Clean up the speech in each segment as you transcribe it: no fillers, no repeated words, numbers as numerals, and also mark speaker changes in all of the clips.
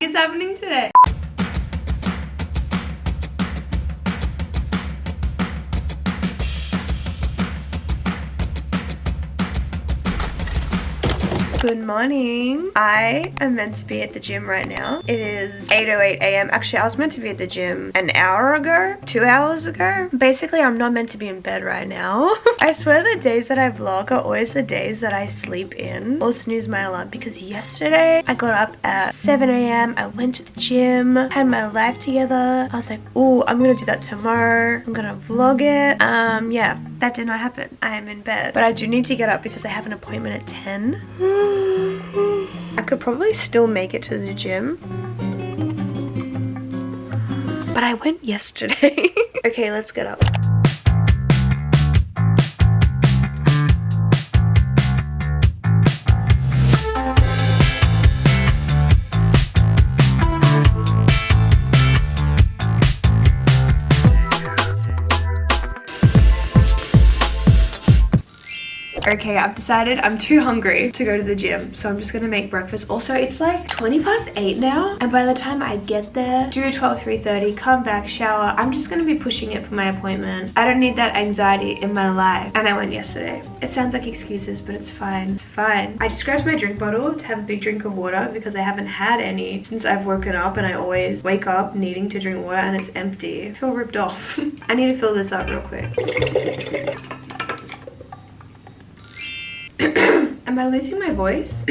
Speaker 1: is happening today? Good morning. I am meant to be at the gym right now. It is 8:08 a.m. Actually, I was meant to be at the gym an hour ago, 2 hours ago. Basically, I'm not meant to be in bed right now. I swear the days that I vlog are always the days that I sleep in or snooze my alarm, because yesterday I got up at 7 a.m. I went to the gym, had my life together. I was like, oh, I'm gonna do that tomorrow. I'm gonna vlog it. Yeah, that did not happen. I am in bed. But I do need to get up because I have an appointment at 10. I could probably still make it to the gym, but I went yesterday. Okay, let's get up. Okay, I've decided I'm too hungry to go to the gym, so I'm just gonna make breakfast. Also, it's like 8:20 now, and by the time I get there, do 3:30, come back, shower, I'm just gonna be pushing it for my appointment. I don't need that anxiety in my life. And I went yesterday. It sounds like excuses, but it's fine. It's fine. I just grabbed my drink bottle to have a big drink of water because I haven't had any since I've woken up, and I always wake up needing to drink water and it's empty. I feel ripped off. I need to fill this up real quick. Am I losing my voice?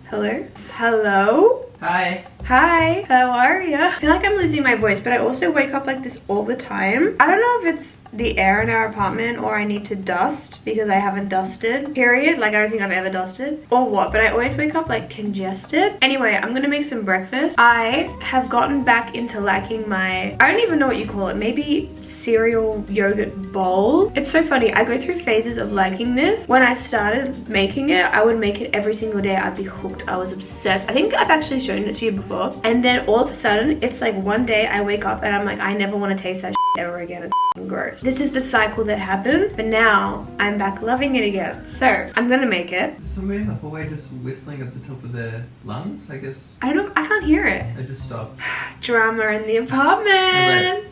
Speaker 1: Hello? Hello?
Speaker 2: Hi.
Speaker 1: Hi, how are you? I feel like I'm losing my voice, but I also wake up like this all the time. I don't know if it's the air in our apartment or I need to dust because I haven't dusted, period. Like, I don't think I've ever dusted or what, but I always wake up like congested. Anyway, I'm gonna make some breakfast. I have gotten back into liking my, I don't even know what you call it, maybe cereal yogurt bowl. It's so funny. I go through phases of liking this. When I started making it, I would make it every single day. I'd be hooked. I was obsessed. I think I've actually shown it to you before. And then all of a sudden, it's like one day I wake up and I'm like, I never want to taste that ever again. It's gross. This is the cycle that happened, but now I'm back loving it again. So I'm gonna make it.
Speaker 2: Is somebody in the hallway just whistling at the top of their lungs? I guess.
Speaker 1: I don't. I can't hear it.
Speaker 2: I just stopped.
Speaker 1: Drama in the apartment.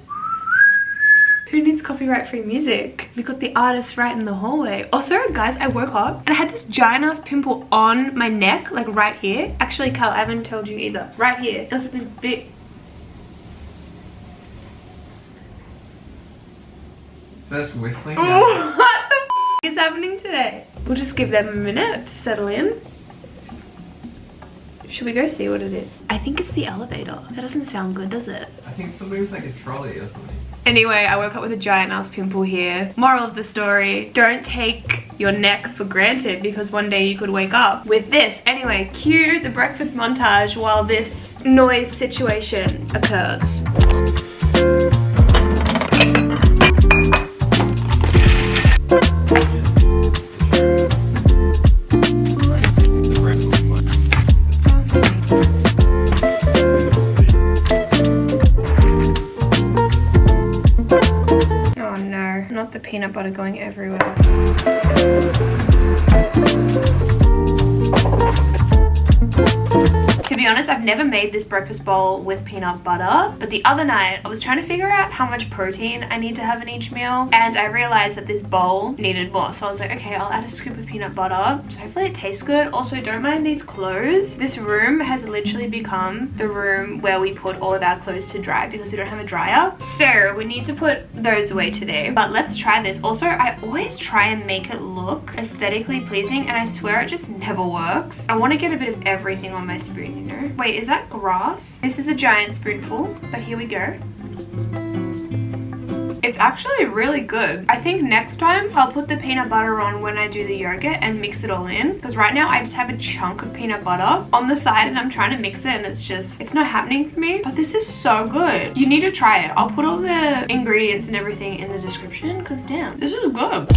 Speaker 1: Who needs copyright-free music? We got the artist right in the hallway. Also, guys, I woke up and I had this giant ass pimple on my neck, like right here. Actually, Carl, I haven't told you either. Right here. It was like this big.
Speaker 2: First whistling.
Speaker 1: Oh, what the is happening today? We'll just give them a minute to settle in. Should we go see what it is? I think it's the elevator. That doesn't sound good, does it?
Speaker 2: I think somebody was like a trolley or something.
Speaker 1: Anyway, I woke up with a giant ass pimple here. Moral of the story, don't take your neck for granted because one day you could wake up with this. Anyway, cue the breakfast montage while this noise situation occurs. The peanut butter going everywhere. To be honest, I've never made this breakfast bowl with peanut butter, but the other night I was trying to figure out how much protein I need to have in each meal, and I realized that this bowl needed more, so I was like, okay, I'll add a scoop of peanut butter, so hopefully it tastes good. Also, don't mind these clothes. This room has literally become the room where we put all of our clothes to dry because we don't have a dryer, so we need to put those away today. But let's try this. Also, I always try and make it look aesthetically pleasing, and I swear it just never works. I want to get a bit of everything on my spoon, you know? Wait, is that grass? This is a giant spoonful, but here we go. It's actually really good. I think next time I'll put the peanut butter on when I do the yogurt and mix it all in, because right now I just have a chunk of peanut butter on the side and I'm trying to mix it and it's not happening for me. But this is so good. You need to try it. I'll put all the ingredients and everything in the description because damn, this is good.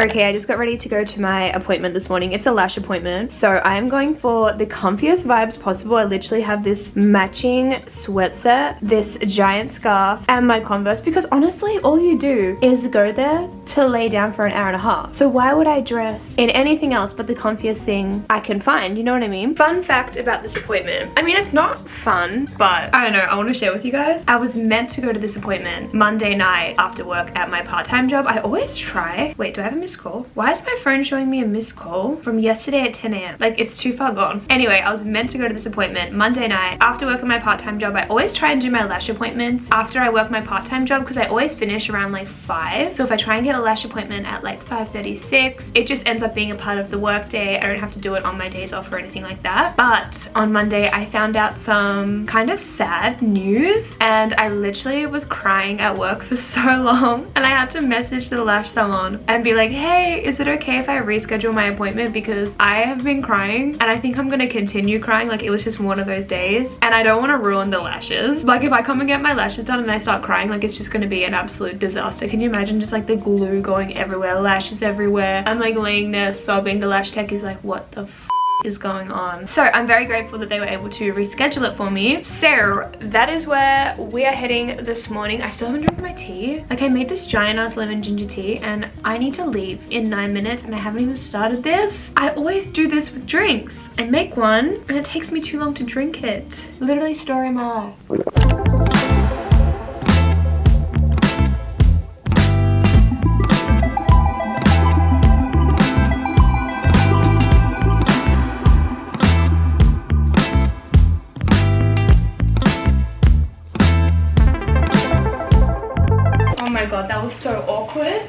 Speaker 1: Okay, I just got ready to go to my appointment this morning. It's a lash appointment. So I am going for the comfiest vibes possible. I literally have this matching sweat set, this giant scarf, and my Converse, because honestly, all you do is go there to lay down for an hour and a half. So why would I dress in anything else but the comfiest thing I can find? You know what I mean? Fun fact about this appointment. I mean, it's not fun, but I don't know, I want to share with you guys. I was meant to go to this appointment Monday night after work at my part-time job. I always try. Wait, do I have a missed call? Why is my phone showing me a missed call from yesterday at 10 a.m? Like, it's too far gone. Anyway, I was meant to go to this appointment Monday night after work at my part-time job. I always try and do my lash appointments after I work my part-time job because I always finish around like 5. So if I try and get a lash appointment at like 5:36, it just ends up being a part of the work day. I don't have to do it on my days off or anything like that. But on Monday, I found out some kind of sad news and I literally was crying at work for so long, and I had to message the lash salon and be like, hey, is it okay if I reschedule my appointment because I have been crying and I think I'm gonna continue crying. Like, it was just one of those days and I don't want to ruin the lashes. Like, if I come and get my lashes done and I start crying, like, it's just gonna be an absolute disaster. Can you imagine just like the glue going everywhere, lashes everywhere? I'm like laying there sobbing. The lash tech is like, what the is going on? So I'm very grateful that they were able to reschedule it for me. So that is where we are heading this morning. I still haven't drunk my tea. Like, I made this giant ass lemon ginger tea and I need to leave in 9 minutes and I haven't even started this. I always do this with drinks. I make one and it takes me too long to drink it. Literally story of my life. That was so awkward.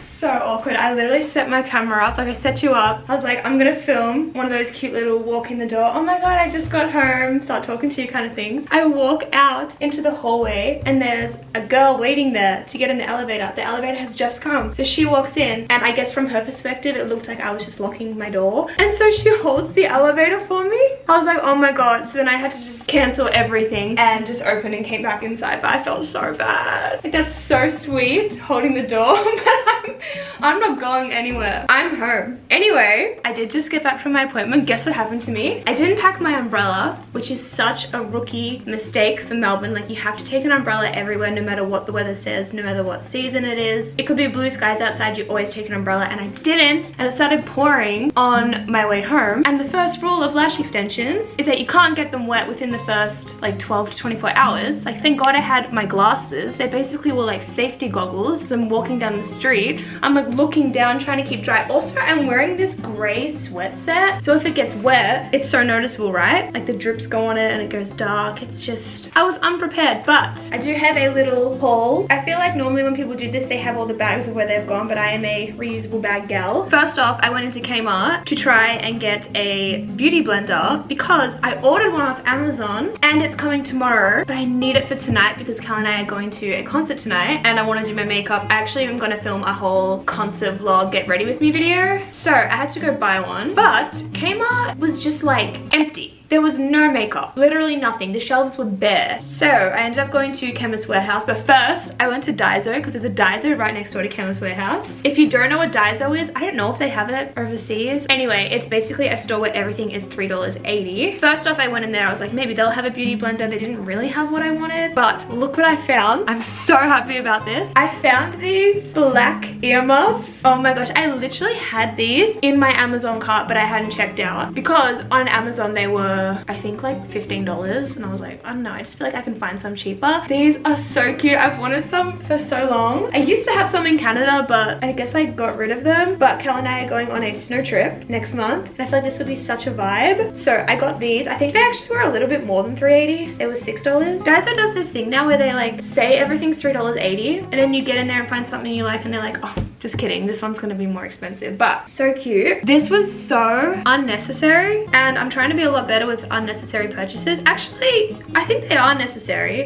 Speaker 1: So awkward. I literally set my camera up, like I set you up. I was like, I'm gonna film one of those cute little walk in the door. Oh my god, I just got home, start talking to you kind of things. I walk out into the hallway and there's a girl waiting there to get in the elevator. The elevator has just come. So she walks in and I guess from her perspective, it looked like I was just locking my door. And so she holds the elevator for me. I was like, oh my god. So then I had to just cancel everything and just open and came back inside, but I felt so bad. Like, that's so sweet, holding the door, but I'm not going anywhere. I'm home. Anyway, I did just get back from my appointment. Guess what happened to me? I didn't pack my umbrella, which is such a rookie mistake for Melbourne. Like, you have to take an umbrella everywhere, no matter what the weather says, no matter what season it is. It could be blue skies outside, you always take an umbrella, and I didn't. And it started pouring on my way home. And the first rule of lash extensions is that you can't get them wet within the first like 12 to 24 hours. Like, thank god I had my glasses. They basically were like safety goggles. So I'm walking down the street, I'm like looking down trying to keep dry. Also, I'm wearing this gray sweat set, so if it gets wet, it's so noticeable, right? Like, the drips go on it and it goes dark. It's just, I was unprepared. But I do have a little haul. I feel like normally when people do this, they have all the bags of where they've gone, but I am a reusable bag gal. First off, I went into Kmart to try and get a beauty blender because I ordered one off Amazon and it's coming tomorrow, but I need it for tonight because Cal and I are going to a concert tonight and I want to do my makeup. I actually am going to film a whole concert vlog get ready with me video, so I had to go buy one, but Kmart was just like empty. There was no makeup, literally nothing. The shelves were bare. So I ended up going to Chemist Warehouse, but first I went to Daiso because there's a Daiso right next door to Chemist Warehouse. If you don't know what Daiso is, I don't know if they have it overseas. Anyway, it's basically a store where everything is $3.80. First off, I went in there, I was like, maybe they'll have a beauty blender. They didn't really have what I wanted, but look what I found. I'm so happy about this. I found these black earmuffs. Oh my gosh, I literally had these in my Amazon cart, but I hadn't checked out because on Amazon they were I think like $15, and I was like, I don't know, I just feel like I can find some cheaper. These are so cute. I've wanted some for so long. I used to have some in Canada, but I guess I got rid of them. But Kel and I are going on a snow trip next month, and I feel like this would be such a vibe. So I got these. I think they actually were a little bit more than $3.80. They were $6. Daiso does this thing now where they like say everything's $3.80, and then you get in there and find something you like and they're like, oh, just kidding, this one's gonna be more expensive. But so cute. This was so unnecessary, and I'm trying to be a lot better with unnecessary purchases. Actually, I think they are necessary.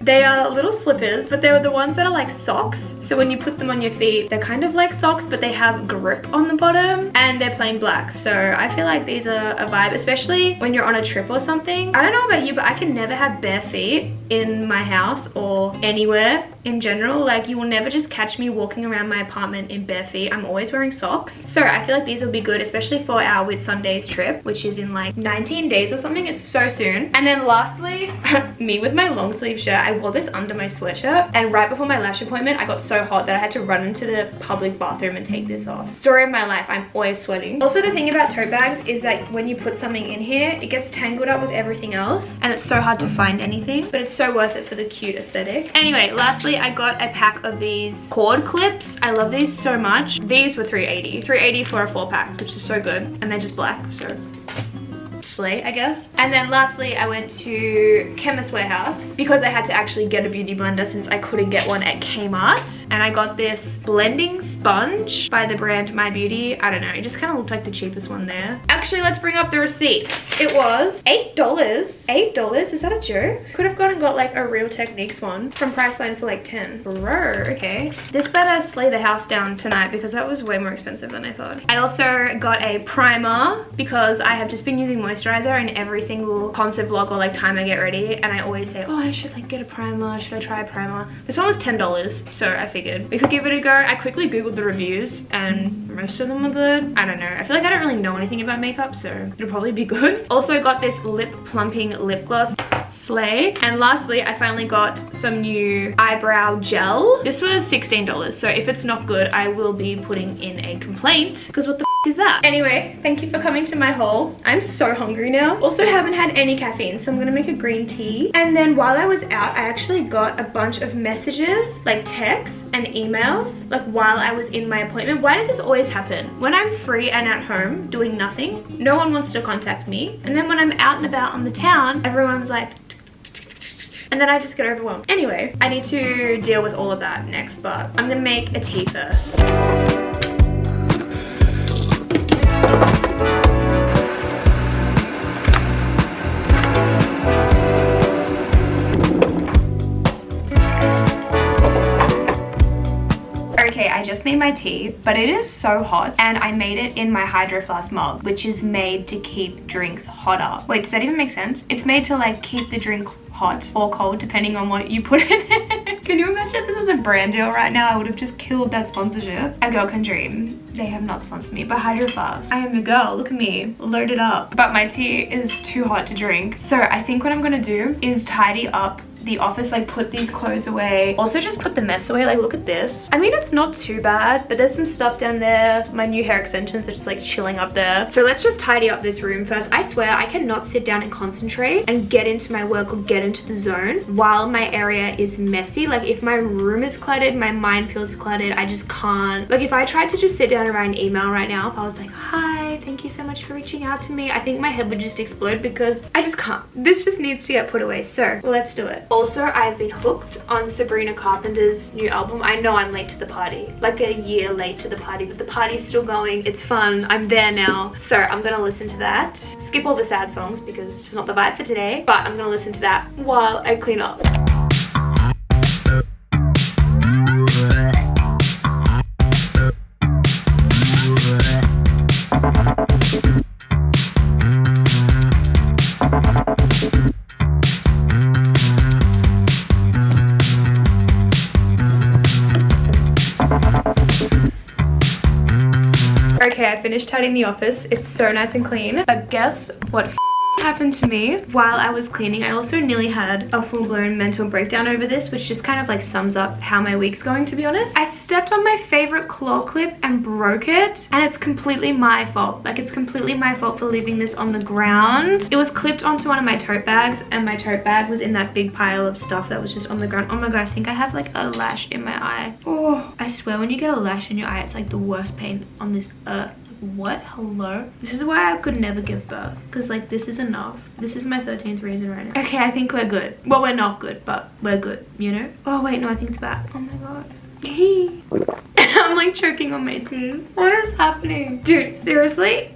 Speaker 1: They are little slippers, but they're the ones that are like socks. So when you put them on your feet, they're kind of like socks, but they have grip on the bottom, and they're plain black. So I feel like these are a vibe, especially when you're on a trip or something. I don't know about you, but I can never have bare feet in my house or anywhere in general. Like, you will never just catch me walking around my apartment apartment in bare feet. I'm always wearing socks. So I feel like these will be good, especially for our Whitsundays trip, which is in like 19 days or something. It's so soon. And then lastly, me with my long sleeve shirt. I wore this under my sweatshirt, and right before my lash appointment, I got so hot that I had to run into the public bathroom and take this off. Story of my life, I'm always sweating. Also, the thing about tote bags is that when you put something in here, it gets tangled up with everything else, and it's so hard to find anything, but it's so worth it for the cute aesthetic. Anyway, lastly, I got a pack of these cord clips. I love these so much. These were $3.80 for a 4-pack, which is so good, and they're just black, so slay, I guess. And then lastly, I went to Chemist Warehouse because I had to actually get a beauty blender since I couldn't get one at Kmart. And I got this blending sponge by the brand My Beauty. I don't know, it just kind of looked like the cheapest one there. Actually, let's bring up the receipt. It was $8. $8? Is that a joke? Could have gone and got like a Real Techniques one from Priceline for like 10. Bro, okay. This better slay the house down tonight because that was way more expensive than I thought. I also got a primer because I have just been using moisturizer in every single concept vlog or like time I get ready, and I always say, oh, I should like get a primer, should I try a primer? This one was $10, so I figured we could give it a go. I quickly googled the reviews and most of them are good. I don't know, I feel like I don't really know anything about makeup, so it'll probably be good. Also got this lip plumping lip gloss, slay. And lastly, I finally got some new eyebrow gel. This was $16, so if it's not good, I will be putting in a complaint because what the is that? Anyway, thank you for coming to my haul. I'm so hungry now. Also haven't had any caffeine, so I'm gonna make a green tea. And then while I was out, I actually got a bunch of messages, like texts and emails, like while I was in my appointment. Why does this always happen? When I'm free and at home doing nothing, no one wants to contact me. And then when I'm out and about on the town, everyone's like, and then I just get overwhelmed. Anyway, I need to deal with all of that next, but I'm gonna make a tea first. Okay, I just made my tea, but it is so hot, and I made it in my Hydro Flask mug, which is made to keep drinks hotter. Wait, does that even make sense? It's made to like keep the drink hot or cold depending on what you put in it. Can you imagine if this was a brand deal right now? I would have just killed that sponsorship. A girl can dream. They have not sponsored me, but Hydro Flask. I am a girl, look at me, loaded up. But my tea is too hot to drink. So I think what I'm gonna do is tidy up the office, like put these clothes away. Also just put the mess away, like look at this. I mean, it's not too bad, but there's some stuff down there. My new hair extensions are just like chilling up there. So let's just tidy up this room first. I swear I cannot sit down and concentrate and get into my work or get into the zone while my area is messy. Like if my room is cluttered, my mind feels cluttered. I just can't. Like if I tried to just sit down and write an email right now, if I was like, hi, thank you so much for reaching out to me, I think my head would just explode because I just can't. This just needs to get put away. So let's do it. Also, I've been hooked on Sabrina Carpenter's new album. I know I'm late to the party, like a year late to the party, but the party's still going. It's fun. I'm there now. So I'm gonna listen to that. Skip all the sad songs because it's not the vibe for today, but I'm gonna listen to that while I clean up. Okay, I finished tidying the office. It's so nice and clean. But guess what happened to me while I was cleaning? I also nearly had a full-blown mental breakdown over this, which just kind of like sums up how my week's going, to be honest. I stepped on my favorite claw clip and broke it, and it's completely my fault. Like, it's completely my fault for leaving this on the ground. It was clipped onto one of my tote bags, and my tote bag was in that big pile of stuff that was just on the ground. Oh my god, I think I have like a lash in my eye. Oh, I swear when you get a lash in your eye, it's like the worst pain on this earth. What? Hello? This is why I could never give birth, because like this is enough. This is my 13th reason right now. Okay, I think we're good. Well, we're not good, but we're good, you know? Oh wait, no, I think it's back. Oh my god. I'm like choking on my tea. What is happening? Dude, seriously?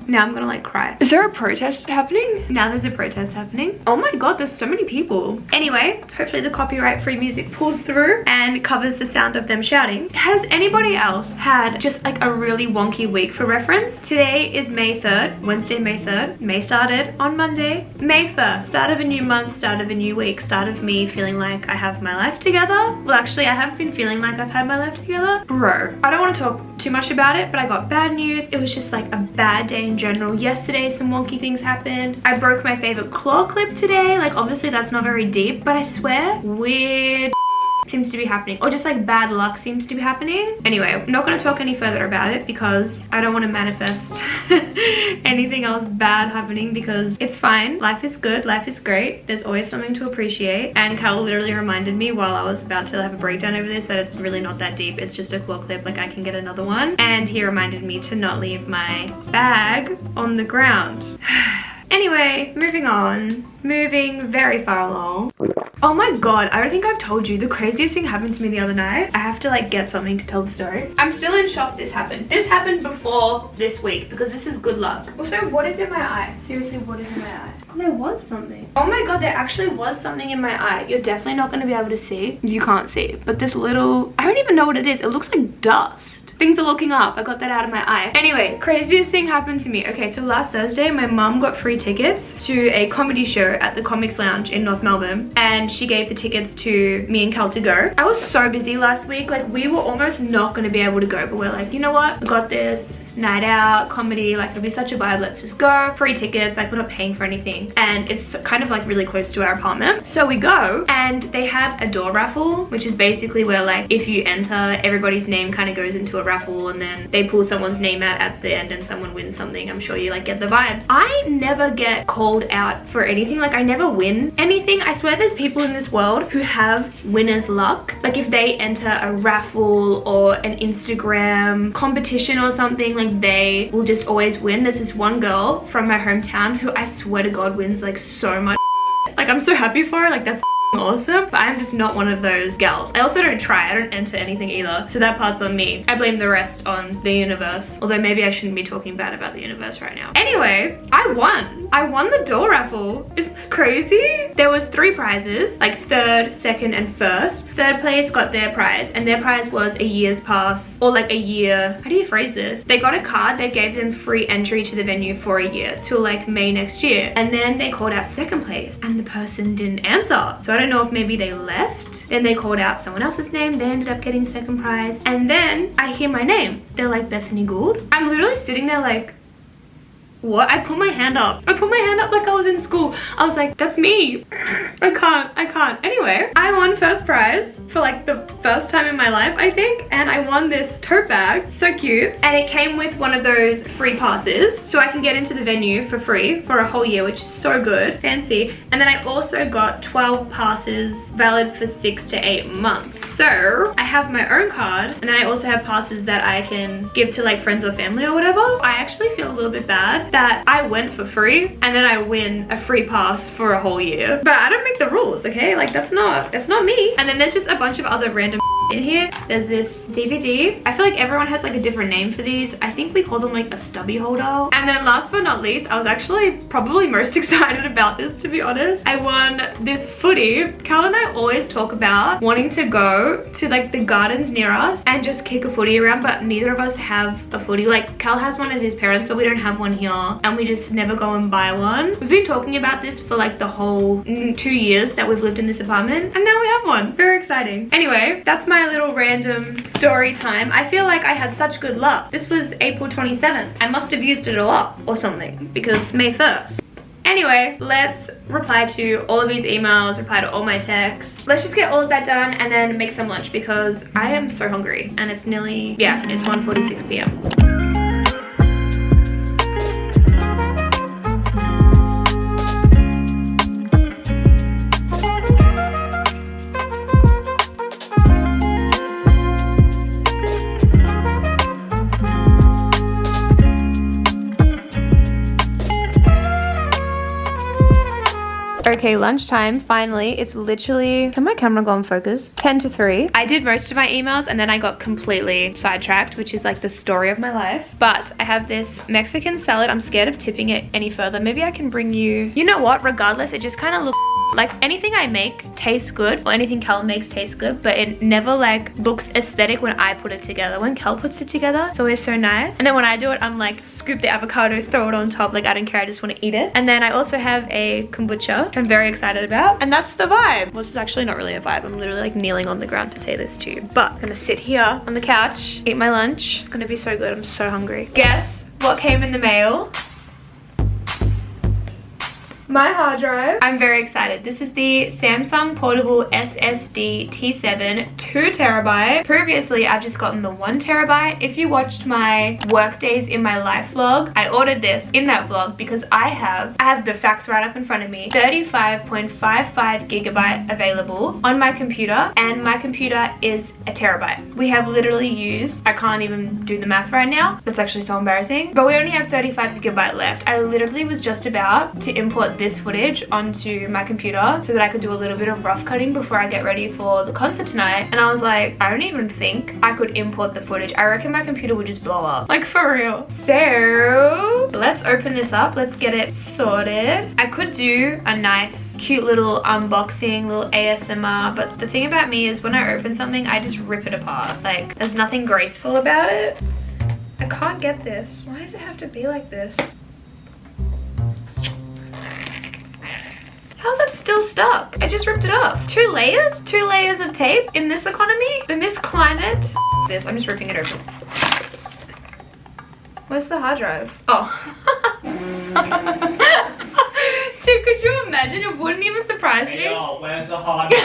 Speaker 1: Now I'm gonna like cry. Is there a protest happening? Now there's a protest happening. Oh my god, there's so many people. Anyway, hopefully the copyright-free music pulls through and covers the sound of them shouting. Has anybody else had just like a really wonky week? For reference, today is May 3rd, Wednesday, May 3rd. May started on Monday. May 1st, start of a new month, start of a new week, start of me feeling like I have my life together. Well, actually, I have been feeling like I've had my life together. Bro, I don't want to talk too much about it, but I got bad news. It was just like a bad day in general. Yesterday, some wonky things happened. I broke my favorite claw clip today. Like, obviously, that's not very deep, but I swear, weird seems to be happening, or just like bad luck seems to be happening. Anyway, I'm not going to talk any further about it because I don't want to manifest anything else bad happening, because it's fine. Life is good, life is great, there's always something to appreciate. And Cal literally reminded me while I was about to have a breakdown over this that it's really not that deep, it's just a claw clip, like I can get another one. And he reminded me to not leave my bag on the ground. Anyway, moving on. Moving very far along. Oh my god, I don't think I've told you. The craziest thing happened to me the other night. I have to like get something to tell the story. I'm still in shock this happened. This happened before this week because this is good luck. Also, what is in my eye? Seriously, what is in my eye? There was something. Oh my god, there actually was something in my eye. You're definitely not going to be able to see. You can't see. But this little... I don't even know what it is. It looks like dust. Things are looking up. I got that out of my eye. Anyway, craziest thing happened to me. Okay, so last Thursday, my mum got free tickets to a comedy show at the Comics Lounge in North Melbourne, and she gave the tickets to me and Cal to go. I was so busy last week. Like, we were almost not going to be able to go, but we're like, you know what? We got this. Night out, comedy, like it'll be such a vibe, let's just go. Free tickets, like we're not paying for anything. And it's kind of like really close to our apartment. So we go, and they had a door raffle, which is basically where like if you enter, everybody's name kind of goes into a raffle, and then they pull someone's name out at the end and someone wins something. I'm sure you like get the vibes. I never get called out for anything. Like I never win anything. I swear there's people in this world who have winner's luck. Like if they enter a raffle or an Instagram competition or something, like they will just always win. There's this one girl from my hometown who I swear to God wins like so much. Like I'm so happy for her, like that's awesome, but I'm just not one of those gals. I also don't try, I don't enter anything either, so that part's on me. I blame the rest on the universe, although maybe I shouldn't be talking bad about the universe right now. Anyway, I won the door raffle. Isn't that crazy? There was 3 prizes, like 3rd, 2nd, and 1st. 3rd place got their prize, and their prize was a year's pass, or like a year, how do you phrase this? They got a card that gave them free entry to the venue for a year, till like May next year. And then they called out 2nd place, and the person didn't answer. So I don't know if maybe they left. Then they called out someone else's name. They ended up getting 2nd prize. And then I hear my name. They're like, Bethany Gould. I'm literally sitting there like, what? I put my hand up. I put my hand up like I was in school. I was like, that's me. I can't. Anyway, I won 1st prize for like the first time in my life, I think. And I won this tote bag. So cute. And it came with one of those free passes. So I can get into the venue for free for a whole year, which is so good. Fancy. And then I also got 12 passes valid for 6 to 8 months. So I have my own card. And then I also have passes that I can give to like friends or family or whatever. I actually feel a little bit bad that I went for free and then I win a free pass for a whole year. But I don't make the rules, okay? Like that's not me. And then there's just a bunch of other random in here. There's this DVD. I feel like everyone has like a different name for these. I think we call them like a stubby holder. And then last but not least, I was actually probably most excited about this, to be honest. I won this footy. Cal and I always talk about wanting to go to like the gardens near us and just kick a footy around, but neither of us have a footy. Like Cal has one at his parents, but we don't have one here, and we just never go and buy one. We've been talking about this for like the whole 2 years that we've lived in this apartment, and now we have one. Very exciting. Anyway, that's my little random story time. I feel like I had such good luck. This was April 27th. I must have used it all up or something because May 1st. Anyway, let's reply to all of these emails, reply to all my texts. Let's just get all of that done and then make some lunch because I am so hungry and it's nearly, yeah, it's 1:46 p.m. Okay, lunchtime, finally. It's literally, can my camera go in focus? 10 to 3. I did most of my emails and then I got completely sidetracked, which is like the story of my life. But I have this Mexican salad. I'm scared of tipping it any further. Maybe I can bring you, you know what? Regardless, it just kind of looks like anything I make tastes good, or anything Cal makes tastes good, but it never like looks aesthetic when I put it together. When Cal puts it together, it's always so nice. And then when I do it, I'm like, scoop the avocado, throw it on top. Like, I don't care, I just want to eat it. And then I also have a kombucha, which I'm very excited about. And that's the vibe. Well, this is actually not really a vibe. I'm literally like kneeling on the ground to say this to you. But I'm gonna sit here on the couch, eat my lunch. It's gonna be so good, I'm so hungry. Guess what came in the mail? My hard drive. I'm very excited. This is the Samsung Portable SSD T7 2TB. Previously, I've just gotten the 1TB. If you watched my work days in my life vlog, I ordered this in that vlog because I have the facts right up in front of me. 35.55 gigabyte available on my computer, and my computer is a terabyte. We have literally used, I can't even do the math right now. That's actually so embarrassing. But we only have 35 gigabyte left. I literally was just about to import this footage onto my computer so that I could do a little bit of rough cutting before I get ready for the concert tonight. And I was like, I don't even think I could import the footage. I reckon my computer would just blow up. Like, for real. So let's open this up. Let's get it sorted. I could do a nice, cute little unboxing, little ASMR, but the thing about me is when I open something, I just rip it apart. Like, there's nothing graceful about it. I can't get this. Why does it have to be like this? How's it still stuck? I just ripped it off. 2 layers? 2 layers of tape in this economy? In this climate? This, I'm just ripping it open. Where's the hard drive? Oh. Dude, could you imagine? It wouldn't even surprise me.
Speaker 2: Yo, where's the hard drive?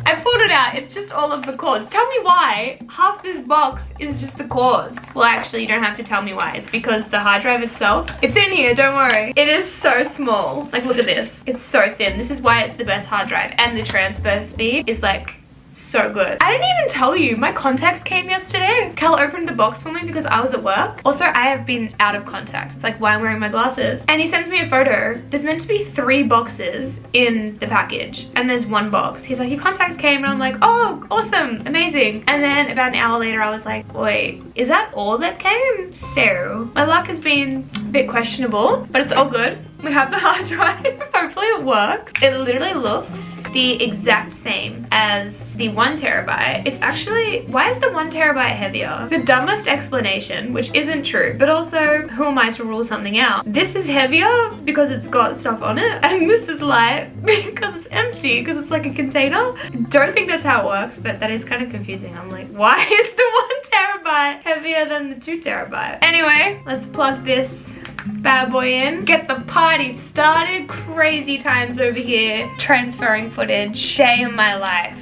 Speaker 1: I pulled it out. It's just all of the cords. Tell me why half this box is just the cords. Well, actually, you don't have to tell me why. It's because the hard drive itself, it's in here, don't worry. It is so small. Like, look at this. It's so thin. This is why it's the best hard drive. And the transfer speed is like so good. I didn't even tell you, my contacts came yesterday. Cal opened the box for me because I was at work. Also, I have been out of contacts. It's like why I'm wearing my glasses. And he sends me a photo. There's meant to be 3 boxes in the package, and there's 1 box. He's like, your contacts came, and I'm like, oh, awesome, amazing. And then about an hour later, I was like, wait, is that all that came? So my luck has been a bit questionable, but it's all good. We have the hard drive. Hopefully it works. It literally looks the exact same as the 1TB. It's actually, why is the 1TB heavier? The dumbest explanation, which isn't true, but also who am I to rule something out? This is heavier because it's got stuff on it, and this is light because it's empty, because it's like a container. Don't think that's how it works, but that is kind of confusing. I'm like, why is the 1TB heavier than the 2TB? Anyway, let's plug this bad boy in, get the party started. Crazy times over here, transferring footage, day in my life.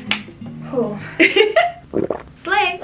Speaker 1: Slay.